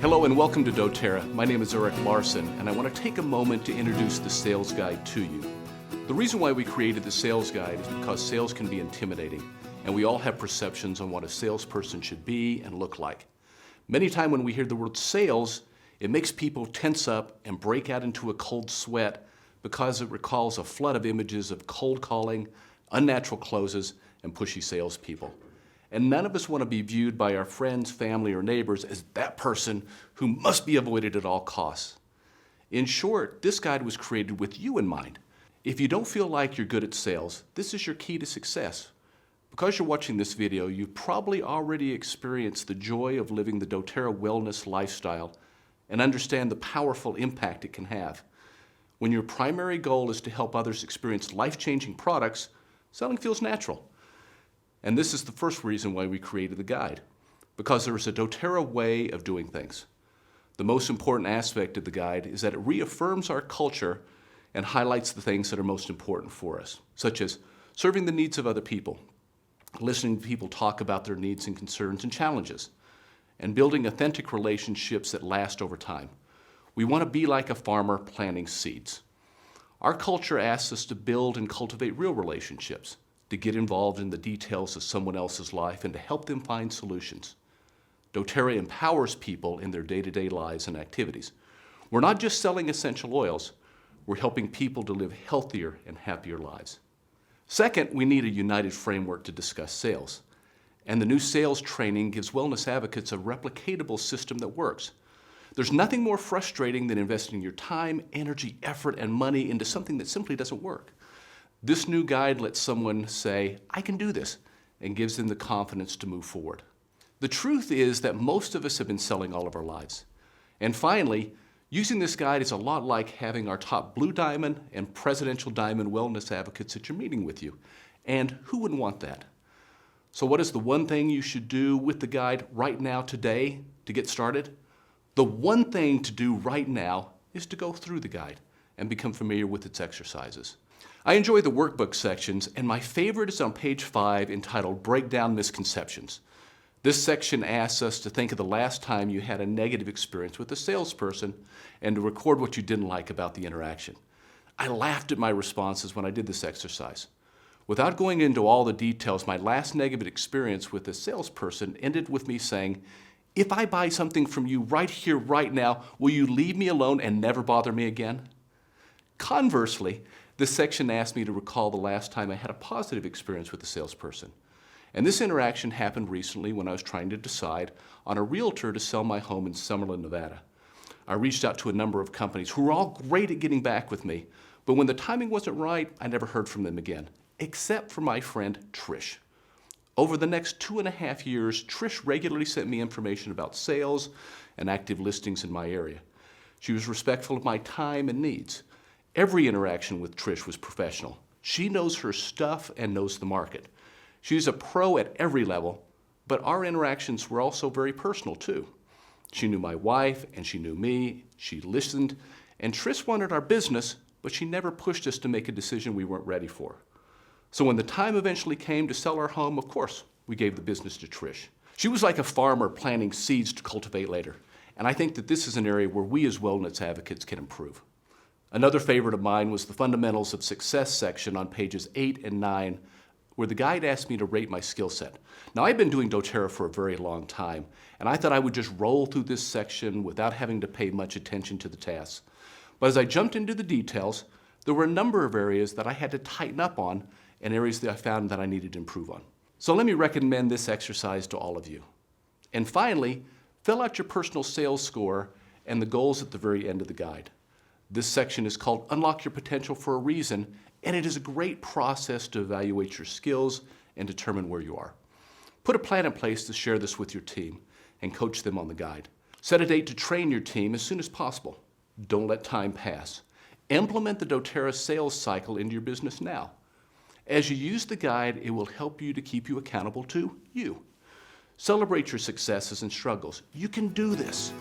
Hello and welcome to DoTERRA. My name is Larsen, and I want to take a moment to introduce the sales guide to you. The reason why we created the sales guide is because sales can be intimidating, and we all have perceptions on what a salesperson should be and look like. Many times when we hear the word sales, it makes people tense up and break out into a cold sweat because it recalls a flood of images of cold calling, unnatural closes, and pushy salespeople. And none of us want to be viewed by our friends, family, or neighbors as that person who must be avoided at all costs. In short, this guide was created with you in mind. If you don't feel like you're good at sales, this is your key to success. Because you're watching this video, you've probably already experienced the joy of living the doTERRA wellness lifestyle and understand the powerful impact it can have. When your primary goal is to help others experience life-changing products, selling feels natural. And this is the first reason why we created the guide, because there is a doTERRA way of doing things. The most important aspect of the guide is that it reaffirms our culture and highlights the things that are most important for us, such as serving the needs of other people, listening to people talk about their needs and concerns and challenges, and building authentic relationships that last over time. We want to be like a farmer planting seeds. Our culture asks us to build and cultivate real relationships, to get involved in the details of someone else's life and to help them find solutions. doTERRA empowers people in their day-to-day lives and activities. We're not just selling essential oils, we're helping people to live healthier and happier lives. Second, we need a united framework to discuss sales. And the new sales training gives wellness advocates a replicatable system that works. There's nothing more frustrating than investing your time, energy, effort, and money into something that simply doesn't work. This new guide lets someone say, I can do this, and gives them the confidence to move forward. The truth is that most of us have been selling all of our lives. And finally, using this guide is a lot like having our top Blue Diamond and Presidential Diamond wellness advocates at your meeting with you. And who wouldn't want that? So what is the one thing you should do with the guide right now today to get started? The one thing to do right now is to go through the guide and become familiar with its exercises. I enjoy the workbook sections, and my favorite is on page 5 entitled Break Down Misconceptions. This section asks us to think of the last time you had a negative experience with a salesperson and to record what you didn't like about the interaction. I laughed at my responses when I did this exercise. Without going into all the details, my last negative experience with a salesperson ended with me saying, if I buy something from you right here, right now, will you leave me alone and never bother me again? Conversely, this section asked me to recall the last time I had a positive experience with a salesperson. And this interaction happened recently when I was trying to decide on a realtor to sell my home in Summerlin, Nevada. I reached out to a number of companies who were all great at getting back with me, but when the timing wasn't right, I never heard from them again, except for my friend Trish. Over the next 2.5 years, Trish regularly sent me information about sales and active listings in my area. She was respectful of my time and needs. Every interaction with Trish was professional. She knows her stuff and knows the market. She's a pro at every level, but our interactions were also very personal too. She knew my wife and she knew me. She listened, and Trish wanted our business, but she never pushed us to make a decision we weren't ready for. So when the time eventually came to sell our home, of course, we gave the business to Trish. She was like a farmer planting seeds to cultivate later, and I think that this is an area where we as wellness advocates can improve. Another favorite of mine was the Fundamentals of Success section on pages 8 and 9, where the guide asked me to rate my skill set. Now, I've been doing doTERRA for a very long time, and I thought I would just roll through this section without having to pay much attention to the tasks. But as I jumped into the details, there were a number of areas that I had to tighten up on and areas that I found that I needed to improve on. So let me recommend this exercise to all of you. And finally, fill out your personal sales score and the goals at the very end of the guide. This section is called Unlock Your Potential for a reason, and it is a great process to evaluate your skills and determine where you are. Put a plan in place to share this with your team and coach them on the guide. Set a date to train your team as soon as possible. Don't let time pass. Implement the doTERRA sales cycle into your business now. As you use the guide, it will help you to keep you accountable to you. Celebrate your successes and struggles. You can do this.